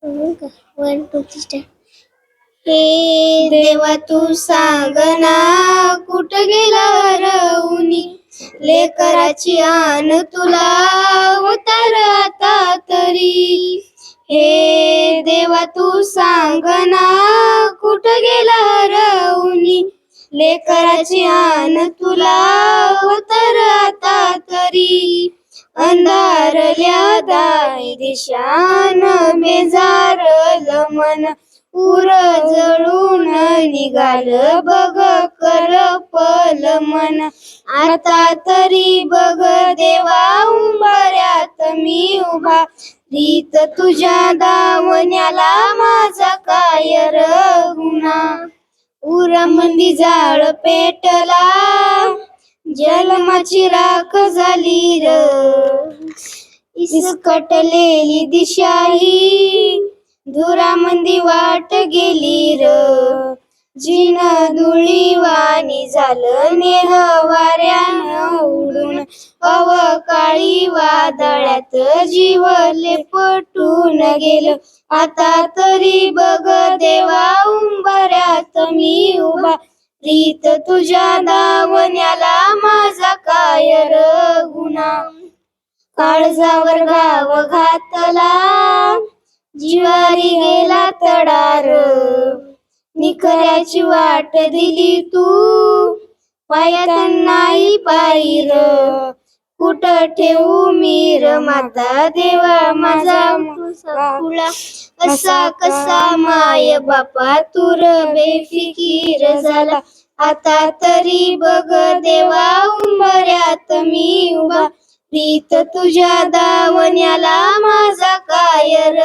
1 2 3 हे देवा तू सांग ना, कुठं गेला हरवूनी, लेकराची आन तुला उतार आता तरी. हे देवा तू सांग ना, कुठं गेला हरवूनी, लेकराची आन तुला उतार आता तरी. अंधारल्या दाई दिशान बेजारलं मन, उर जळून निघाल बघ करपल मन. आता तरी बघ देवा उंबऱ्यात मी उभा, रीत तुझ्या दावण्याला माझा काय र गुन्हा. उरामंदी जाळ पेटला, जलमाची राख झाली र, इसकटलेली दिशाही धुरामंदी वाट गेली र. जिन धुळीवाणी झालं नेह वाऱ्यानं उडून, अवकाळी वादळात जीव लेपटून गेलं. आता तरी बघ देवा उंबऱ्यात मी उभा, रीत तुझ्या दावण्याला माझा काय र गुन्हा. काळजावर घाव घातला, जिवारी गेला तडार, निखऱ्याची वाट दिली तू, पायात नाही पायीर. कुठं ठेवू मीर माता देवा माझा फुला, असा कसा माय बापा तूर बेफिकीर झाला. आता तरी बघ देवा उंबऱ्यात मी उभा, रीत तुझ्या दावण्याला माझा काय र